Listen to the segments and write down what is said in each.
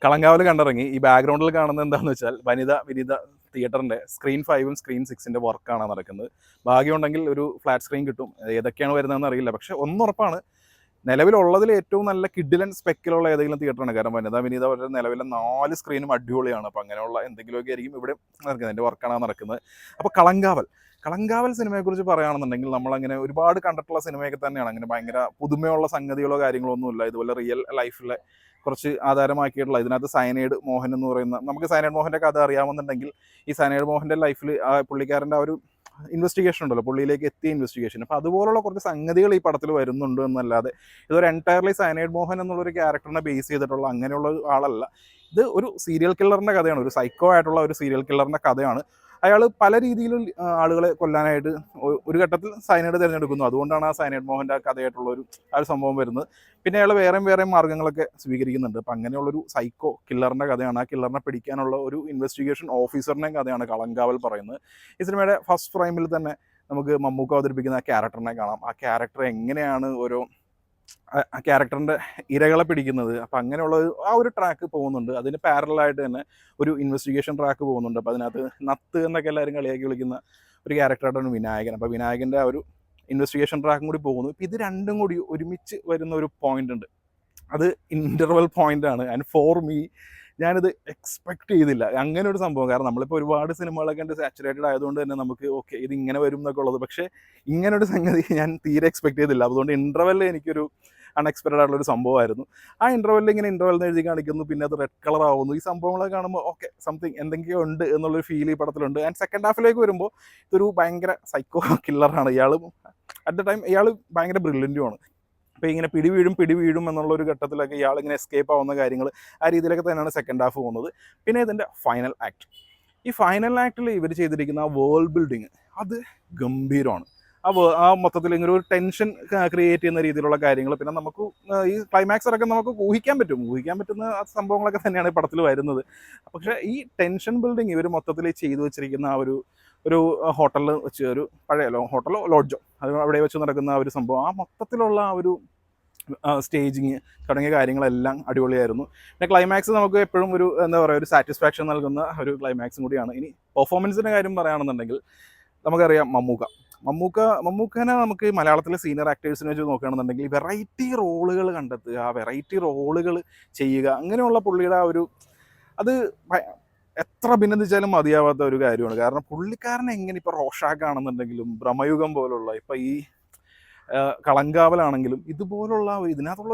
കളങ്കാവൽ കണ്ടിറങ്ങി. ഈ ബാക്ക്ഗ്രൗണ്ടിൽ കാണുന്നത് എന്താണെന്ന് വെച്ചാൽ വിനീത തിയേറ്ററിൻ്റെ സ്ക്രീൻ 5ഉം സ്ക്രീൻ 6ൻ്റെ വർക്കാണ് നടക്കുന്നത്. ഭാഗ്യമുണ്ടെങ്കിൽ ഒരു ഫ്ലാറ്റ് സ്ക്രീൻ കിട്ടും. ഏതൊക്കെയാണ് വരുന്നതെന്ന് അറിയില്ല. പക്ഷേ ഒന്നുറപ്പാണ്, നിലവിലുള്ളതിൽ ഏറ്റവും നല്ല കിഡിലൻ സ്പെക്കിലുള്ള ഏതെങ്കിലും തിയേറ്ററാണ്. കാരണം വിനീത അവരുടെ നിലവിലെ 4 സ്ക്രീനും അടിപൊളിയാണ്. അപ്പോൾ അങ്ങനെയുള്ള എന്തെങ്കിലുമൊക്കെ ആയിരിക്കും ഇവിടെ നടക്കുന്നത്. എൻ്റെ വർക്കാണ് നടക്കുന്നത്. അപ്പോൾ കളങ്കാവൽ സിനിമയെക്കുറിച്ച് പറയുകയാണെന്നുണ്ടെങ്കിൽ നമ്മളങ്ങനെ ഒരുപാട് കണ്ടിട്ടുള്ള സിനിമയൊക്കെ തന്നെയാണ്. അങ്ങനെ ഭയങ്കര പുതുമയുള്ള സംഗതികളോ കാര്യങ്ങളോ ഒന്നുമില്ല. ഇതുപോലെ റിയൽ ലൈഫിലെ കുറച്ച് ആധാരമാക്കിയിട്ടുള്ള, ഇതിനകത്ത് സയനൈഡ് മോഹൻ എന്ന് പറയുന്ന, നമുക്ക് സയനൈഡ് മോഹൻ്റെ കഥ അറിയാമെന്നുണ്ടെങ്കിൽ ഈ സയനൈഡ് മോഹൻ്റെ ലൈഫിൽ ആ പുള്ളിക്കാരൻ്റെ ആ ഒരു ഇൻവെസ്റ്റിഗേഷൻ ഉണ്ടല്ലോ, പുള്ളിയിലേക്ക് എത്തിയ ഇൻവെസ്റ്റിഗേഷൻ. അപ്പോൾ അതുപോലുള്ള കുറച്ച് സംഗതികൾ ഈ പടത്തിൽ വരുന്നുണ്ട് എന്നല്ലാതെ ഇതൊരു എൻറ്റയർലി സയനൈഡ് മോഹൻ എന്നുള്ളൊരു ക്യാരക്ടറിനെ ബേസ് ചെയ്തിട്ടുള്ള അങ്ങനെയുള്ള ആളല്ല. ഇത് ഒരു സീരിയൽ കില്ലറിൻ്റെ കഥയാണ്, ഒരു സൈക്കോ ആയിട്ടുള്ള ഒരു സീരിയൽ കില്ലറിൻ്റെ കഥയാണ്. അയാൾ പല രീതിയിലും ആളുകളെ കൊല്ലാനായിട്ട് ഒരു ഘട്ടത്തിൽ സയനൈഡ് തിരഞ്ഞെടുക്കുന്നു. അതുകൊണ്ടാണ് ആ സയനൈഡ് മോഹൻ്റെ കഥയായിട്ടുള്ള ആ ഒരു സംഭവം വരുന്നത്. പിന്നെ അയാൾ വേറെ മാർഗ്ഗങ്ങളൊക്കെ സ്വീകരിക്കുന്നുണ്ട്. അപ്പം അങ്ങനെയുള്ളൊരു സൈക്കോ കില്ലറിൻ്റെ കഥയാണ്. ആ കില്ലറിനെ പിടിക്കാനുള്ള ഒരു ഇൻവെസ്റ്റിഗേഷൻ ഓഫീസറിൻ്റെയും കഥയാണ് കളങ്കാവൽ പറയുന്നത്. ഈ സിനിമയുടെ ഫസ്റ്റ് ഫ്രെയിമിൽ തന്നെ നമുക്ക് മമ്മൂക്ക അവതരിപ്പിക്കുന്ന ആ ക്യാരക്ടറിനെ കാണാം. ആ ക്യാരക്ടർ എങ്ങനെയാണ് ഓരോ ആ ക്യാരക്ടറിൻ്റെ ഇരകളെ പിടിക്കുന്നത്. അപ്പം അങ്ങനെയുള്ള ആ ഒരു ട്രാക്ക് പോകുന്നുണ്ട്. അതിന് പാരലായിട്ട് തന്നെ ഒരു ഇൻവെസ്റ്റിഗേഷൻ ട്രാക്ക് പോകുന്നുണ്ട്. അപ്പോൾ അതിനകത്ത് നത്ത് എന്നൊക്കെ എല്ലാവരും കളിയാക്കി വിളിക്കുന്ന ഒരു ക്യാരക്ടറായിട്ടാണ് വിനായകൻ. അപ്പോൾ വിനായകൻ്റെ ആ ഒരു ഇൻവെസ്റ്റിഗേഷൻ ട്രാക്കും കൂടി പോകുന്നു. ഇപ്പം ഇത് രണ്ടും കൂടി ഒരുമിച്ച് വരുന്ന ഒരു പോയിന്റ് ഉണ്ട്. അത് ഇൻ്റർവെൽ പോയിൻ്റാണ്. ആൻഡ് ഫോർ മീ, ഞാനിത് എക്സ്പെക്ട് ചെയ്തില്ല അങ്ങനെ ഒരു സംഭവം. കാരണം നമ്മളിപ്പോൾ ഒരുപാട് സിനിമകളൊക്കെ ഉണ്ട് സാച്ചുറേറ്റഡ് ആയതുകൊണ്ട് തന്നെ നമുക്ക് ഓക്കെ ഇത് ഇങ്ങനെ വരും എന്നൊക്കെ ഉള്ളത്. പക്ഷേ ഇങ്ങനൊരു സംഗതി ഞാൻ തീരെ എക്സ്പെക്ട് ചെയ്തില്ല. അതുകൊണ്ട് ഇൻ്റർവെല്ലിൽ എനിക്കൊരു അൺഎക്സ്പെക്റ്റഡ് ആയിട്ടുള്ളൊരു സംഭവമായിരുന്നു. ആ ഇൻ്റർവെല്ലിൽ ഇങ്ങനെ ഇൻ്റർവെൽ എഴുതി കാണിക്കുന്നു, പിന്നെ അത് റെഡ് കളർ ആവുന്നു. ഈ സംഭവങ്ങളൊക്കെ കാണുമ്പോൾ ഓക്കെ സംതിങ് എന്തെങ്കിലും ഉണ്ട് എന്നുള്ളൊരു ഫീൽ ഈ പടത്തിലുണ്ട്. ആൻഡ് സെക്കൻഡ് ഹാഫിലേക്ക് വരുമ്പോൾ ഇതൊരു ഭയങ്കര സൈക്കോ കില്ലറാണ്. ഇയാൾ അറ്റ് ദ ടൈം ഇയാൾ ഭയങ്കര ബ്രില്യൻറ്റുമാണ്. അപ്പോൾ ഇങ്ങനെ പിടി വീഴും എന്നുള്ളൊരു ഘട്ടത്തിലൊക്കെ ഇയാളിങ്ങനെ എസ്കേപ്പ് ആവുന്ന കാര്യങ്ങൾ ആ രീതിയിലൊക്കെ തന്നെയാണ് സെക്കൻഡ് ഹാഫ് പോകുന്നത്. പിന്നെ ഇതിൻ്റെ ഫൈനൽ ആക്ട്, ഈ ഫൈനൽ ആക്ടിൽ ഇവർ ചെയ്തിരിക്കുന്ന ആ വേൾഡ് ബിൽഡിങ് അത് ഗംഭീരമാണ്. ആ മൊത്തത്തിൽ ഇങ്ങനെ ഒരു ടെൻഷൻ ക്രിയേറ്റ് ചെയ്യുന്ന രീതിയിലുള്ള കാര്യങ്ങൾ. പിന്നെ നമുക്ക് ഈ ക്ലൈമാക്സറൊക്കെ നമുക്ക് ഊഹിക്കാൻ പറ്റുന്ന സംഭവങ്ങളൊക്കെ തന്നെയാണ് ഈ പടത്തിൽ വരുന്നത്. പക്ഷേ ഈ ടെൻഷൻ ബിൽഡിങ് ഇവർ മൊത്തത്തിൽ ചെയ്തു വെച്ചിരിക്കുന്ന ആ ഒരു ഹോട്ടലിൽ വെച്ച്, ഒരു പഴയ ഹോട്ടലോ ലോഡ്ജോ അത് അവിടെ വെച്ച് നടക്കുന്ന ആ ഒരു സംഭവം, ആ മൊത്തത്തിലുള്ള ആ ഒരു സ്റ്റേജിങ് തുടങ്ങിയ കാര്യങ്ങളെല്ലാം അടിപൊളിയായിരുന്നു. പിന്നെ ക്ലൈമാക്സ് നമുക്ക് എപ്പോഴും ഒരു എന്താ പറയുക, ഒരു സാറ്റിസ്ഫാക്ഷൻ നൽകുന്ന ഒരു ക്ലൈമാക്സും കൂടിയാണ്. ഇനി പെർഫോമൻസിൻ്റെ കാര്യം പറയുകയാണെന്നുണ്ടെങ്കിൽ നമുക്കറിയാം മമ്മൂക്കനെ നമുക്ക് മലയാളത്തിലെ സീനിയർ ആക്ടേഴ്സിനെ വെച്ച് നോക്കുകയാണെന്നുണ്ടെങ്കിൽ വെറൈറ്റി റോളുകൾ കണ്ടെത്തുക, ആ വെറൈറ്റി റോളുകൾ ചെയ്യുക, അങ്ങനെയുള്ള പുള്ളിയുടെ ആ ഒരു അത് എത്ര അഭിനന്ദിച്ചാലും മതിയാവാത്ത ഒരു കാര്യമാണ്. കാരണം പുള്ളിക്കാരൻ എങ്ങനെ ഇപ്പോൾ റോഷാക്ക് ആണെന്നുണ്ടെങ്കിലും ഭ്രമയുഗം പോലുള്ള, ഇപ്പം ഈ കളങ്കാവലാണെങ്കിലും ഇതുപോലുള്ള ഇതിനകത്തുള്ള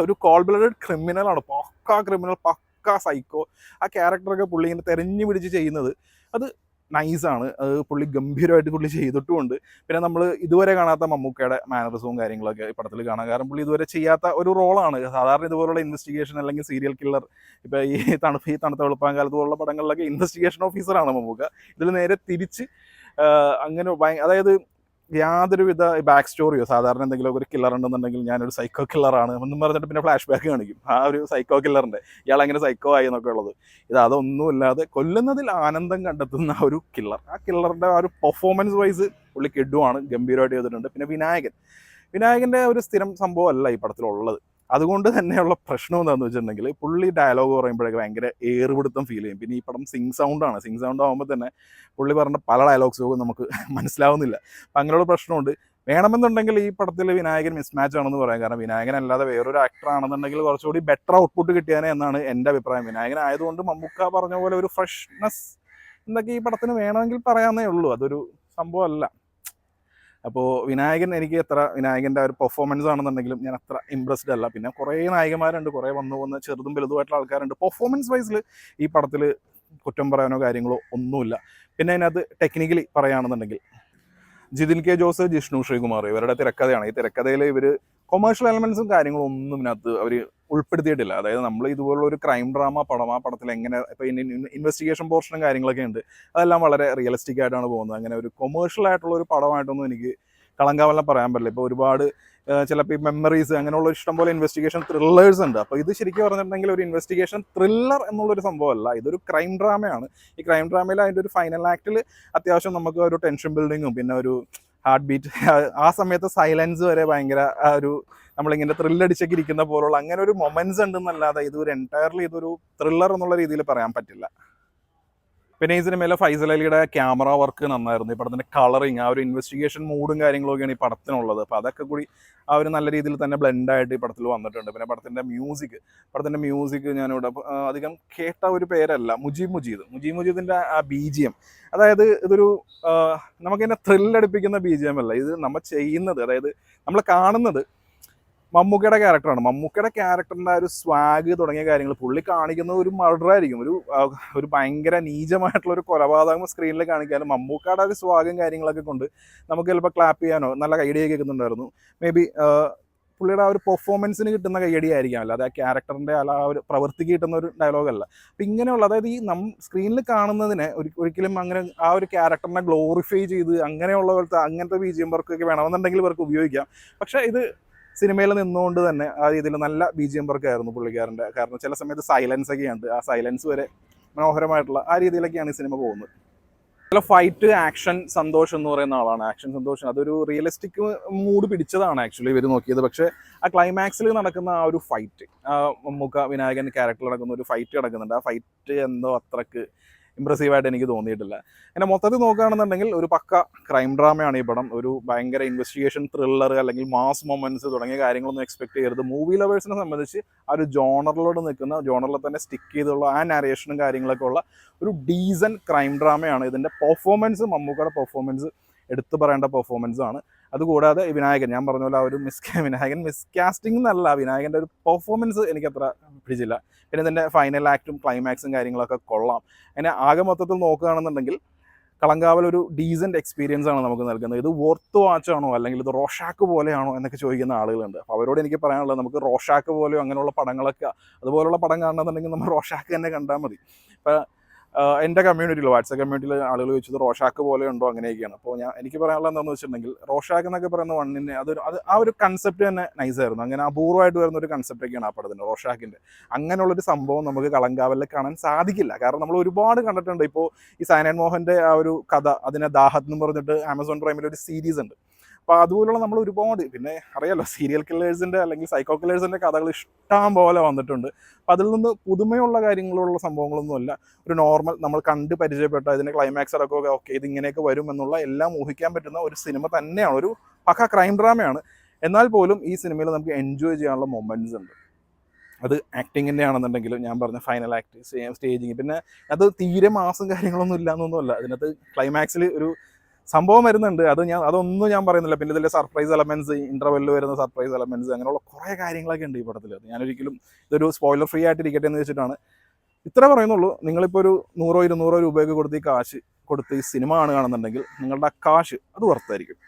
ഒരു കോൾ ബ്ലഡഡ് ക്രിമിനലാണ്. പക്കാ ക്രിമിനൽ, പക്കാ സൈക്കോ. ആ ക്യാരക്ടറൊക്കെ പുള്ളി ഇങ്ങനെ തെരഞ്ഞു പിടിച്ച് ചെയ്യുന്നത് അത് നൈസാണ്. അത് പുള്ളി ഗംഭീരമായിട്ട് പുള്ളി ചെയ്തിട്ടുമുണ്ട്. പിന്നെ നമ്മൾ ഇതുവരെ കാണാത്ത മമ്മൂക്കയുടെ മാനറിസവും കാര്യങ്ങളൊക്കെ ഈ പടത്തിൽ കാണാം. കാരണം പുള്ളി ഇതുവരെ ചെയ്യാത്ത ഒരു റോളാണ്. സാധാരണ ഇതുപോലുള്ള ഇൻവെസ്റ്റിഗേഷൻ അല്ലെങ്കിൽ സീരിയൽ കില്ലർ, ഇപ്പോൾ ഈ തണുത്ത വെളുപ്പാങ്കാലത്ത് പോലുള്ള പടങ്ങളിലൊക്കെ ഇൻവെസ്റ്റിഗേഷൻ ഓഫീസറാണ് മമ്മൂക്ക. ഇതിൽ നേരെ തിരിച്ച് അങ്ങനെ അതായത് യാതൊരുവിധ ബാക്ക് സ്റ്റോറിയോ, സാധാരണ എന്തെങ്കിലും ഒരു കില്ലർ ഉണ്ടെന്നുണ്ടെങ്കിൽ ഞാനൊരു സൈക്കോ കില്ലറാണ് എന്നും പറഞ്ഞിട്ട് പിന്നെ ഫ്ലാഷ് ബാക്ക് കാണിക്കും ആ ഒരു സൈക്കോ കില്ലറിൻ്റെ, ഇയാൾ അങ്ങനെ സൈക്കോ ആയി എന്നൊക്കെ ഉള്ളത്. അതൊന്നുമില്ലാതെ കൊല്ലുന്നതിൽ ആനന്ദം കണ്ടെത്തുന്ന ഒരു കില്ലർ. ആ കില്ലറിൻ്റെ ആ ഒരു പെർഫോമൻസ് വൈസ് പുള്ളി കിഡുവാണ്, ഗംഭീരമായിട്ട് ചെയ്തിട്ടുണ്ട്. പിന്നെ വിനായകൻ്റെ ഒരു സ്ഥിരം സംഭവമല്ല ഈ പടത്തിലുള്ളത്. അതുകൊണ്ട് തന്നെയുള്ള പ്രശ്നം എന്താണെന്ന് വെച്ചിട്ടുണ്ടെങ്കിൽ പുള്ളി ഡയലോഗ് പറയുമ്പോഴൊക്കെ ഭയങ്കര ഏറുപിടുത്തം ഫീൽ ചെയ്യും. പിന്നെ ഈ പടം സിങ് സൗണ്ട് ആകുമ്പോൾ തന്നെ പുള്ളി പറഞ്ഞ പല ഡയലോഗ്സും നമുക്ക് മനസ്സിലാവുന്നില്ല. അപ്പം അങ്ങനെയുള്ള പ്രശ്നമുണ്ട്. വേണമെന്നുണ്ടെങ്കിൽ ഈ പടത്തിൽ വിനായകൻ മിസ്മാച്ച് ആണെന്ന് പറയാം. കാരണം വിനായകൻ അല്ലാതെ വേറൊരു ആക്ടർ ആണെന്നുണ്ടെങ്കിൽ കുറച്ചുകൂടി ബെറ്റർ ഔട്ട്പുട്ട് കിട്ടിയാനേ എന്നാണ് എൻ്റെ അഭിപ്രായം. വിനായകൻ ആയതുകൊണ്ട് മമ്മൂക്ക പറഞ്ഞ പോലെ ഒരു ഫ്രഷ്നെസ് എന്നൊക്കെ ഈ പടത്തിന് വേണമെങ്കിൽ പറയാവുന്നേ ഉള്ളൂ. അതൊരു സംഭവമല്ല. അപ്പോൾ വിനായകൻ്റെ ആ ഒരു പെർഫോമൻസ് ആണെന്നുണ്ടെങ്കിലും ഞാൻ അത്ര ഇമ്പ്രസ്ഡ് അല്ല. പിന്നെ കുറേ നായകന്മാരുണ്ട്, കുറേ വന്ന് ചെറുതും വലുതുമായിട്ടുള്ള ആൾക്കാരുണ്ട്. പെർഫോമൻസ് വൈസിൽ ഈ പടത്തിൽ കുറ്റം പറയാനോ കാര്യങ്ങളോ ഒന്നുമില്ല. പിന്നെ അതിനകത്ത് ടെക്നിക്കലി പറയുകയാണെന്നുണ്ടെങ്കിൽ ജിതിൻ കെ ജോസ്, ജിഷ്ണു ശ്രീകുമാർ ഇവരുടെ തിരക്കഥയാണ്. ഈ തിരക്കഥയിൽ ഇവർ കൊമേഴ്ഷ്യൽ എലമെൻസും കാര്യങ്ങളും ഒന്നും ഇതിനകത്ത് അവർ ഉൾപ്പെടുത്തിയിട്ടില്ല. അതായത് നമ്മൾ ഇതുപോലുള്ള ഒരു ക്രൈം ഡ്രാമ പടം, ആ പടത്തിൽ എങ്ങനെ ഇപ്പോൾ ഇൻവെസ്റ്റിഗേഷൻ പോർഷനും കാര്യങ്ങളൊക്കെ ഉണ്ട്, അതെല്ലാം വളരെ റിയലിസ്റ്റിക് ആയിട്ടാണ് പോകുന്നത്. അങ്ങനെ ഒരു കൊമേഴ്ഷ്യൽ ആയിട്ടുള്ള ഒരു പടമായിട്ടൊന്നും എനിക്ക് കളങ്കാവലിനെ പറയാൻ പറ്റില്ല. ഇപ്പോൾ ഒരുപാട് ചിലപ്പോൾ ഈ മെമ്മറീസ് അങ്ങനെയുള്ള ഇഷ്ടംപോലെ ഇൻവെസ്റ്റിഗേഷൻ ത്രില്ലേഴ്സ് ഉണ്ട്. അപ്പോൾ ഇത് ശരിക്കും പറഞ്ഞിട്ടുണ്ടെങ്കിൽ ഒരു ഇൻവെസ്റ്റിഗേഷൻ ത്രില്ലർ എന്നുള്ളൊരു സംഭവമല്ല, ഇതൊരു ക്രൈം ഡ്രാമയാണ്. ഈ ക്രൈം ഡ്രാമയിൽ അതിൻ്റെ ഒരു ഫൈനൽ ആക്ടിൽ അത്യാവശ്യം നമുക്ക് ഒരു ടെൻഷൻ ബിൽഡിങ്ങും പിന്നെ ഒരു ഹാർട്ട് ബീറ്റ്, ആ സമയത്ത് സൈലൻസ് വരെ ഭയങ്കര ഒരു നമ്മളിങ്ങനെ ത്രില്ലടിച്ചൊക്കെ ഇരിക്കുന്ന പോലുള്ള അങ്ങനെ ഒരു മൊമെന്റ്സ് ഉണ്ടെന്നല്ലാതെ ഇതൊരു എൻറ്റയർലി ഇതൊരു ത്രില്ലർ എന്നുള്ള രീതിയിൽ പറയാൻ പറ്റില്ല. പിന്നെ ഈ സിനിമയിലെ ഫൈസൽ അലിയുടെ ക്യാമറ വർക്ക് നന്നായിരുന്നു. ഈ പടത്തിൻ്റെ കളറിങ്, ആ ഒരു ഇൻവെസ്റ്റിഗേഷൻ മൂഡും കാര്യങ്ങളൊക്കെയാണ് ഈ പടത്തിനുള്ളത്. അപ്പോൾ അതൊക്കെ കൂടി ആ ഒരു നല്ല രീതിയിൽ തന്നെ ബ്ലെൻഡായിട്ട് ഈ പടത്തിൽ വന്നിട്ടുണ്ട്. പിന്നെ പടത്തിൻ്റെ മ്യൂസിക് ഞാനിവിടെ അധികം കേട്ട ഒരു പേരല്ല, മുജീബ് മുജീദിൻ്റെ ആ BGM, അതായത് ഇതൊരു നമുക്കിങ്ങനെ ത്രില്ലടിപ്പിക്കുന്ന BGM അല്ല. ഇത് നമ്മൾ ചെയ്യുന്നത്, അതായത് നമ്മൾ കാണുന്നത് മമ്മൂക്കയുടെ ക്യാരക്ടറാണ്. മമ്മൂക്കയുടെ ക്യാരക്ടറിൻ്റെ ആ ഒരു സ്വാഗ് തുടങ്ങിയ കാര്യങ്ങൾ പുള്ളി കാണിക്കുന്നത് ഒരു മർഡറായിരിക്കും, ഒരു ഭയങ്കര നീചമായിട്ടുള്ള ഒരു കൊലപാതകം സ്ക്രീനിൽ കാണിക്കാനും മമ്മൂക്കയുടെ ഒരു സ്വാഗും കാര്യങ്ങളൊക്കെ കൊണ്ട് നമുക്ക് ചിലപ്പോൾ ക്ലാപ്പ് ചെയ്യാനോ നല്ല കൈയടിയൊക്കെ കിട്ടുന്നുണ്ടായിരുന്നു. മേ ബി പുള്ളിയുടെ ആ ഒരു പെർഫോമൻസിന് കിട്ടുന്ന കൈയടി ആയിരിക്കാം, അല്ലാതെ ആ ക്യാരക്ടറിൻ്റെ അല്ല ആ ഒരു പ്രവൃത്തിക്ക് കിട്ടുന്ന ഒരു ഡയലോഗല്ല. അപ്പം ഇങ്ങനെയുള്ള, അതായത് ഈ സ്ക്രീനിൽ കാണുന്നതിനെ ഒരിക്കലും അങ്ങനെ ആ ഒരു ക്യാരക്ടറിനെ ഗ്ലോറിഫൈ ചെയ്ത് അങ്ങനത്തെ BGM വർക്കൊക്കെ വേണമെന്നുണ്ടെങ്കിൽ ഇവർക്ക് ഉപയോഗിക്കാം. പക്ഷേ ഇത് സിനിമയിൽ നിന്നുകൊണ്ട് തന്നെ ആ രീതിയിൽ നല്ല BGM വർക്കായിരുന്നു പുള്ളിക്കാരൻ്റെ. കാരണം ചില സമയത്ത് സൈലൻസ് ഒക്കെ ഉണ്ട്, ആ സൈലൻസ് വരെ മനോഹരമായിട്ടുള്ള ആ രീതിയിലൊക്കെയാണ് ഈ സിനിമ പോകുന്നത്. ചില ഫൈറ്റ്, ആക്ഷൻ സന്തോഷം എന്ന് പറയുന്ന ആളാണ്. ആക്ഷൻ സന്തോഷം അതൊരു റിയലിസ്റ്റിക് മൂഡ് പിടിച്ചതാണ് ആക്ച്വലി ഇവർ നോക്കിയത്. പക്ഷേ ആ ക്ലൈമാക്സിൽ നടക്കുന്ന ആ ഒരു ഫൈറ്റ്, മമ്മൂക്ക വിനായകൻ ക്യാരക്ടർ നടക്കുന്ന ഒരു ഫൈറ്റ് നടക്കുന്നുണ്ട്. ആ ഫൈറ്റ് എന്തോ അത്രക്ക് ഇമ്പ്രസീവായിട്ട് എനിക്ക് തോന്നിയിട്ടില്ല. അങ്ങനെ മൊത്തത്തിൽ നോക്കുകയാണെന്നുണ്ടെങ്കിൽ ഒരു പക്ക ക്രൈം ഡ്രാമയാണ് ഈ പടം. ഒരു ഭയങ്കര ഇൻവെസ്റ്റിഗേഷൻ ത്രില്ലർ അല്ലെങ്കിൽ മാസ് മൊമെന്റ്സ് തുടങ്ങിയ കാര്യങ്ങളൊന്നും എക്സ്പെക്ട് ചെയ്യരുത്. മൂവി ലവേഴ്സിനെ സംബന്ധിച്ച് ആ ഒരു ജോണറിൽ തന്നെ സ്റ്റിക്ക് ചെയ്തുള്ള ആ നാരേഷനും കാര്യങ്ങളൊക്കെ ഉള്ള ഒരു ഡീസൻറ്റ് ക്രൈം ഡ്രാമയാണ്. ഇതിൻ്റെ പെർഫോമൻസ്, മമ്മൂക്കയുടെ പെർഫോമൻസ് എടുത്തു പറയേണ്ട പെർഫോമൻസ് ആണ്. അതുകൂടാതെ വിനായകൻ, ഞാൻ പറഞ്ഞ പോലെ ആ ഒരു വിനായകൻ മിസ്കാസ്റ്റിംഗ് എന്നല്ല, വിനായകൻ്റെ ഒരു പെർഫോമൻസ് എനിക്കത്ര പിടിച്ചില്ല. പിന്നെ ഇതിൻ്റെ ഫൈനൽ ആക്റ്റും ക്ലൈമാക്സും കാര്യങ്ങളൊക്കെ കൊള്ളാം. അങ്ങനെ ആകെ മൊത്തത്തിൽ നോക്കുകയാണെന്നുണ്ടെങ്കിൽ കളങ്കാവൽ ഒരു ഡീസൻറ്റ് എക്സ്പീരിയൻസ് ആണ് നമുക്ക് നൽകുന്നത്. ഇത് വർത്ത് വാച്ചാണോ അല്ലെങ്കിൽ ഇത് റോഷാക്ക് പോലെയാണോ എന്നൊക്കെ ചോദിക്കുന്ന ആളുകളുണ്ട്. അപ്പോൾ അവരോട് എനിക്ക് പറയാനുള്ളത്, നമുക്ക് റോഷാക്ക് പോലെയോ അങ്ങനെയുള്ള പടങ്ങളൊക്കെ, അതുപോലുള്ള പടം കാണണമെന്നുണ്ടെങ്കിൽ നമ്മൾ റോഷാക്ക് തന്നെ കണ്ടാൽ മതി. ഇപ്പോൾ എൻ്റെ കമ്മ്യൂണിറ്റിയിൽ, വാട്സാപ്പ് കമ്മ്യൂണിറ്റിയിൽ ആളുകൾ ചോദിച്ചത് റോഷാക്ക് പോലെ ഉണ്ടോ, അങ്ങനെയൊക്കെയാണ്. അപ്പോൾ എനിക്ക് പറയാനുള്ളത് എന്താണെന്ന് വെച്ചിട്ടുണ്ടെങ്കിൽ, റോഷാക്ക് എന്നൊക്കെ പറയുന്ന വണ്ണിന് ആ ഒരു കൺസെപ്റ്റ് തന്നെ നൈസായിരുന്നു. അങ്ങനെ അപൂർവമായിട്ട് വരുന്ന ഒരു കൺസെപ്റ്റൊക്കെയാണ് ആ പടത്തിൻ്റെ, റോഷാക്കിൻ്റെ. അങ്ങനെയുള്ളൊരു സംഭവം നമുക്ക് കളങ്കാവലിൽ കാണാൻ സാധിക്കില്ല. കാരണം നമ്മൾ ഒരുപാട് കണ്ടിട്ടുണ്ട്. ഇപ്പോൾ ഈ സൈനൻ മോഹൻ്റെ ആ ഒരു കഥ, അതിനെ ദാഹത്ത് എന്ന് പറഞ്ഞിട്ട് ആമസോൺ പ്രൈമിൽ ഒരു സീരീസ് ഉണ്ട്. അപ്പോൾ അതുപോലുള്ള നമ്മൾ ഒരുപാട്, പിന്നെ അറിയാലോ സീരിയൽ കില്ലേഴ്സിൻ്റെ അല്ലെങ്കിൽ സൈക്കോ കില്ലേഴ്സിൻ്റെ കഥകൾ ഇഷ്ടം പോലെ വന്നിട്ടുണ്ട്. അപ്പോൾ അതിൽ നിന്ന് പുതുമയുള്ള കാര്യങ്ങളുള്ള സംഭവങ്ങളൊന്നുമല്ല. ഒരു നോർമൽ നമ്മൾ കണ്ട് പരിചയപ്പെട്ട ഇതിൻ്റെ ക്ലൈമാക്സ് അടക്കമൊക്കെ ഓക്കെ ഇതിങ്ങനെയൊക്കെ വരും എന്നുള്ള എല്ലാം ഊഹിക്കാൻ പറ്റുന്ന ഒരു സിനിമ തന്നെയാണ്. ഒരു പക്ക ക്രൈം ഡ്രാമയാണ്. എന്നാൽ പോലും ഈ സിനിമയിൽ നമുക്ക് എൻജോയ് ചെയ്യാനുള്ള മൊമെൻറ്റ്സ് ഉണ്ട്. അത് ആക്ടിങ്ങിൻ്റെ ആണെന്നുണ്ടെങ്കിലും, ഞാൻ പറഞ്ഞ ഫൈനൽ ആക്ട്, സ്റ്റേജിങ്, പിന്നെ അത് തീരെ മാസം കാര്യങ്ങളൊന്നും ഇല്ലയെന്നൊന്നുമല്ല. അതിനകത്ത് ക്ലൈമാക്സിൽ ഒരു സംഭവം വരുന്നുണ്ട്. അതൊന്നും ഞാൻ പറയുന്നില്ല. പിന്നെ ഇതിലെ സർപ്രൈസ് എലമെൻറ്റ്സ്, ഇൻ്റർവെല്ലിൽ വരുന്ന സർപ്രൈസ് എലമെൻറ്റ്സ്, അങ്ങനെയുള്ള കുറേ കാര്യങ്ങളൊക്കെ ഉണ്ട് ഈ പടത്തിൽ. ഞാനൊരിക്കലും ഇതൊരു സ്പോയിലർ ഫ്രീ ആയിട്ടിരിക്കട്ടെ എന്ന് വെച്ചിട്ടാണ് ഇത്ര പറയുന്നുള്ളൂ. നിങ്ങളിപ്പോൾ ഒരു 100-200 രൂപയൊക്കെ കൊടുത്ത് ഈ കാശ് കൊടുത്ത് ഈ സിനിമ കാണുകയാണെന്നുണ്ടെങ്കിൽ നിങ്ങളുടെ ആ കാശ് അത് വർത്തായിരിക്കും.